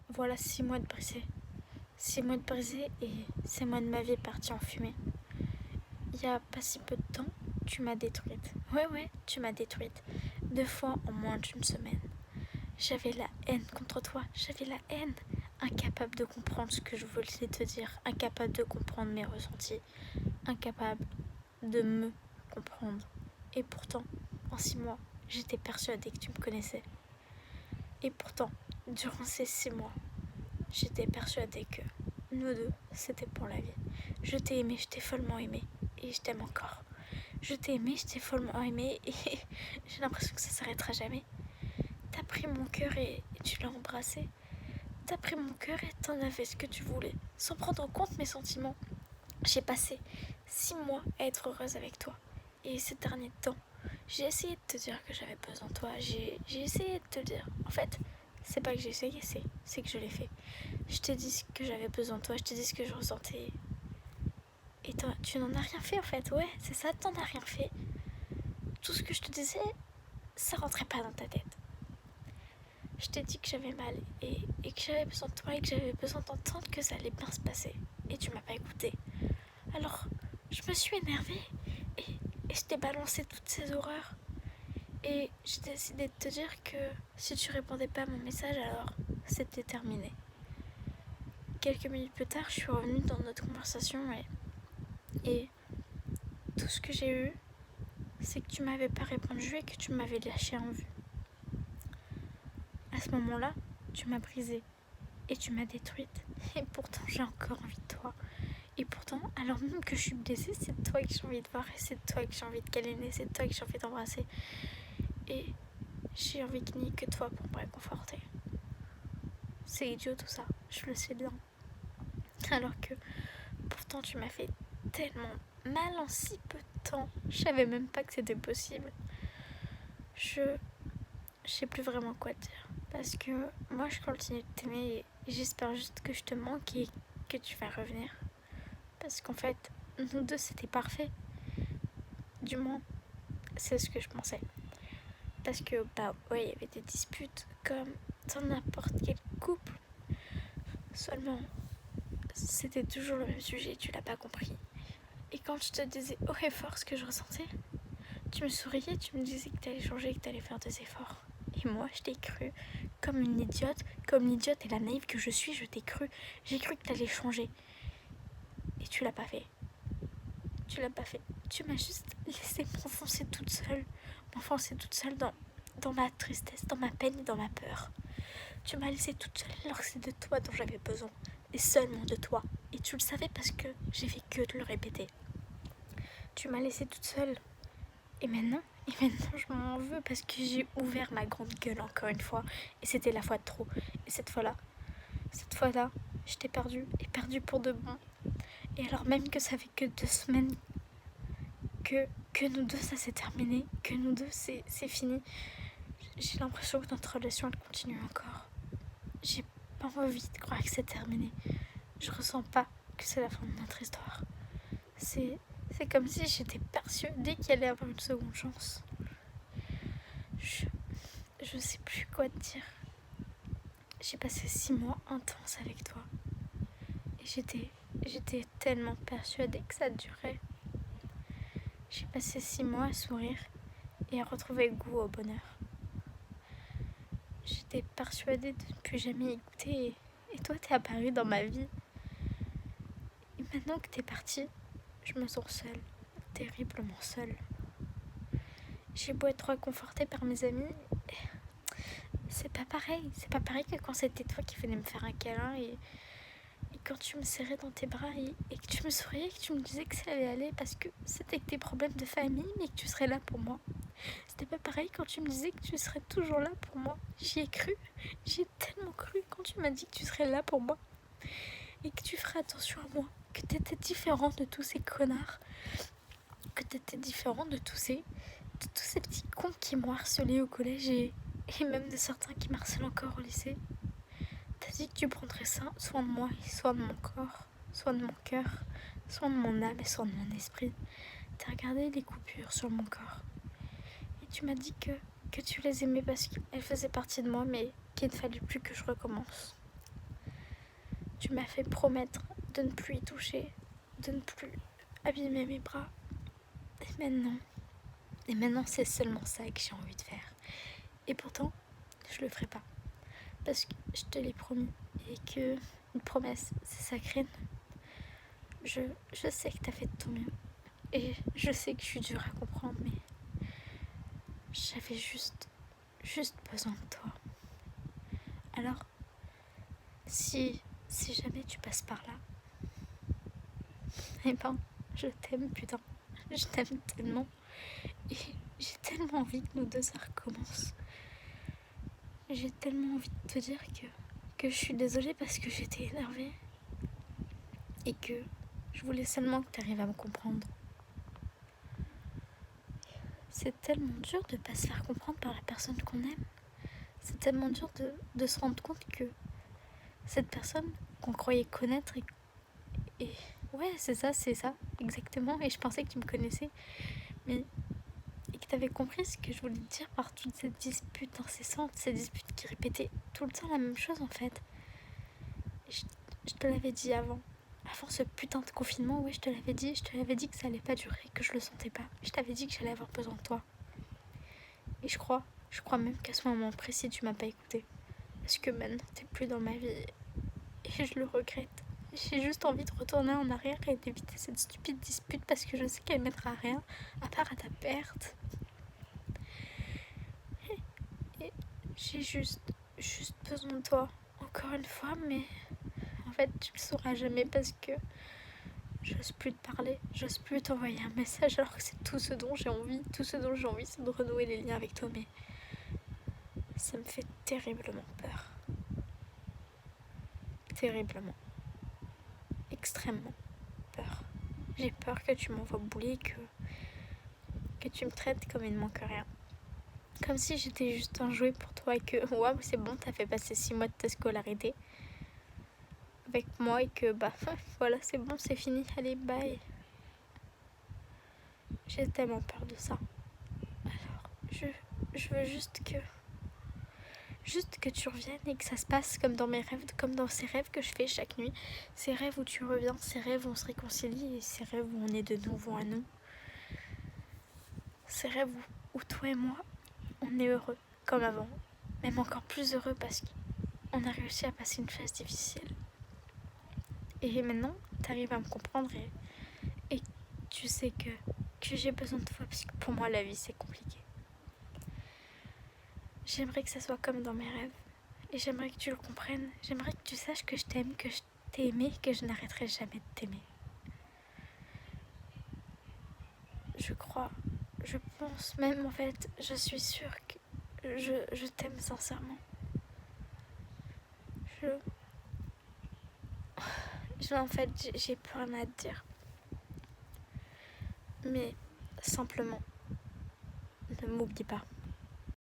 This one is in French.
voilà 6 mois de brisé. 6 mois de brisé et 6 mois de ma vie partis en fumée. Il y a pas si peu de temps, tu m'as détruite. Ouais, tu m'as détruite. 2 fois en moins d'une semaine. J'avais la haine contre toi, j'avais la haine. Incapable de comprendre ce que je voulais te dire, incapable de comprendre mes ressentis, incapable de me comprendre. Et pourtant, en 6 mois, j'étais persuadée que tu me connaissais. Et pourtant, durant ces 6 mois, j'étais persuadée que nous deux, c'était pour la vie. Je t'ai aimé, je t'ai follement aimé, et je t'aime encore. Je t'ai aimé, je t'ai follement aimé, et j'ai l'impression que ça s'arrêtera jamais. T'as pris mon cœur et tu l'as embrassé. T'as pris mon cœur et t'en as fait ce que tu voulais, sans prendre en compte mes sentiments. J'ai passé 6 mois à être heureuse avec toi. Et ces derniers temps, j'ai essayé de te dire que j'avais besoin de toi. J'ai essayé de te le dire. En fait, c'est pas que j'ai essayé, c'est que je l'ai fait. Je t'ai dit que j'avais besoin de toi, je t'ai dit ce que je ressentais. Et toi, tu n'en as rien fait en fait. Ouais, c'est ça, t'en as rien fait. Tout ce que je te disais, ça rentrait pas dans ta tête. Je t'ai dit que j'avais mal et que j'avais besoin de toi et que j'avais besoin d'entendre que ça allait bien se passer. Et tu m'as pas écouté. Alors, je me suis énervée et je t'ai balancé toutes ces horreurs. Et j'ai décidé de te dire que si tu répondais pas à mon message, alors c'était terminé. Quelques minutes plus tard, je suis revenue dans notre conversation et tout ce que j'ai eu, c'est que tu m'avais pas répondu et que tu m'avais lâché en vue. À ce moment-là, tu m'as brisée et tu m'as détruite. Et pourtant, j'ai encore envie de toi. Et pourtant, alors même que je suis blessée, c'est de toi que j'ai envie de voir et c'est de toi que j'ai envie de câliner, c'est de toi que j'ai envie d'embrasser. Et j'ai envie qu'il n'y ait que toi pour me réconforter. C'est idiot tout ça, je le sais bien. Alors que pourtant tu m'as fait tellement mal en si peu de temps. Je savais même pas que c'était possible. Je sais plus vraiment quoi te dire. Parce que moi je continue de t'aimer et j'espère juste que je te manque et que tu vas revenir. Parce qu'en fait, nous deux c'était parfait. Du moins, c'est ce que je pensais. Parce que ouais, il y avait des disputes comme dans n'importe quel couple. Seulement, c'était toujours le même sujet, tu l'as pas compris. Et quand je te disais haut et fort ce que je ressentais, tu me souriais, tu me disais que t'allais changer, que t'allais faire des efforts. Et moi, je t'ai cru comme une idiote, comme l'idiote et la naïve que je suis, je t'ai cru. J'ai cru que t'allais changer. Et tu l'as pas fait. Tu l'as pas fait. Tu m'as juste laissé m'enfoncer toute seule dans ma tristesse, dans ma peine et dans ma peur. Tu m'as laissée toute seule alors que c'est de toi dont j'avais besoin. Et seulement de toi. Et tu le savais parce que j'ai fait que de le répéter. Tu m'as laissée toute seule. Et maintenant, je m'en veux parce que j'ai ouvert ma grande gueule encore une fois. Et c'était la fois de trop. Et cette fois-là, je t'ai perdue. Et perdue pour de bon. Et alors même que ça fait que 2 semaines que nous deux, ça s'est terminé. Que nous deux, c'est fini. J'ai l'impression que notre relation, elle continue encore. J'ai pas envie de croire que c'est terminé. Je ressens pas que c'est la fin de notre histoire. C'est comme si j'étais persuadée qu'il allait avoir une seconde chance. Je sais plus quoi te dire. J'ai passé 6 mois intenses avec toi. Et j'étais tellement persuadée que ça durait. J'ai passé 6 mois à sourire et à retrouver goût au bonheur. J'étais persuadée de ne plus jamais y goûter et toi t'es apparu dans ma vie. Et maintenant que t'es parti, je me sens seule, terriblement seule. J'ai beau être réconfortée par mes amis, c'est pas pareil que quand c'était toi qui venais me faire un câlin et quand tu me serrais dans tes bras et que tu me souriais, que tu me disais que ça allait aller parce que c'était que tes problèmes de famille mais que tu serais là pour moi. C'était pas pareil quand tu me disais que tu serais toujours là pour moi. J'y ai cru, j'y ai tellement cru quand tu m'as dit que tu serais là pour moi et que tu ferais attention à moi, que t'étais différent de tous ces connards, que t'étais différent de tous ces petits cons qui m'ont harcelé au collège et même de certains qui m'harcèlent encore au lycée. T'as dit que tu prendrais soin de moi et soin de mon corps, soin de mon cœur, soin de mon âme et soin de mon esprit. T'as regardé les coupures sur mon corps. Et tu m'as dit que tu les aimais parce qu'elles faisaient partie de moi, mais qu'il ne fallait plus que je recommence. Tu m'as fait promettre de ne plus y toucher, de ne plus abîmer mes bras. Et maintenant c'est seulement ça que j'ai envie de faire. Et pourtant, je le ferai pas. Parce que je te l'ai promis. Et que une promesse, c'est sacré. Je sais que t'as fait de ton mieux. Et je sais que je suis dure à comprendre, mais j'avais juste besoin de toi. Alors, si jamais tu passes par là, eh ben, je t'aime, putain. Je t'aime tellement. Et j'ai tellement envie que nous deux ça recommence. J'ai tellement envie de te dire que je suis désolée parce que j'étais énervée. Et que je voulais seulement que tu arrives à me comprendre. C'est tellement dur de pas se faire comprendre par la personne qu'on aime. C'est tellement dur de se rendre compte que cette personne qu'on croyait connaître et ouais, c'est ça, exactement. Et je pensais que tu me connaissais, mais et que tu avais compris ce que je voulais te dire par toute cette dispute incessante, ces disputes qui répétaient tout le temps la même chose en fait. Et je te l'avais dit avant ce putain de confinement, oui, je te l'avais dit que ça allait pas durer, que je le sentais pas. Je t'avais dit que j'allais avoir besoin de toi. Et je crois même qu'à ce moment précis, tu m'as pas écouté. Parce que maintenant, t'es plus dans ma vie. Et je le regrette. J'ai juste envie de retourner en arrière et d'éviter cette stupide dispute parce que je sais qu'elle mènera à rien, à part à ta perte. Et j'ai juste besoin de toi. Encore une fois, mais en fait, tu le sauras jamais parce que j'ose plus te parler, j'ose plus t'envoyer un message alors que c'est tout ce dont j'ai envie. Tout ce dont j'ai envie, c'est de renouer les liens avec toi, mais ça me fait terriblement peur. Terriblement. Extrêmement peur. J'ai peur que tu m'envoies bouler, que tu me traites comme il ne manque rien. Comme si j'étais juste un jouet pour toi et que waouh, c'est bon, t'as fait passer 6 mois de ta scolarité avec moi et que bah voilà, c'est bon, c'est fini, allez, bye. J'ai tellement peur de ça. Alors, je veux juste que tu reviennes et que ça se passe comme dans mes rêves, comme dans ces rêves que je fais chaque nuit. Ces rêves où tu reviens, ces rêves où on se réconcilie et ces rêves où on est de nouveau à nous. Ces rêves où toi et moi, on est heureux, comme avant. Même encore plus heureux parce qu'on a réussi à passer une phase difficile. Et maintenant, t'arrives à me comprendre et tu sais que j'ai besoin de toi parce que pour moi, la vie, c'est compliqué. J'aimerais que ça soit comme dans mes rêves. Et j'aimerais que tu le comprennes. J'aimerais que tu saches que je t'aime, que je t'ai aimé, que je n'arrêterai jamais de t'aimer. Je pense même en fait, je suis sûre que je t'aime sincèrement. En fait, j'ai plus rien à te dire. Mais simplement, ne m'oublie pas.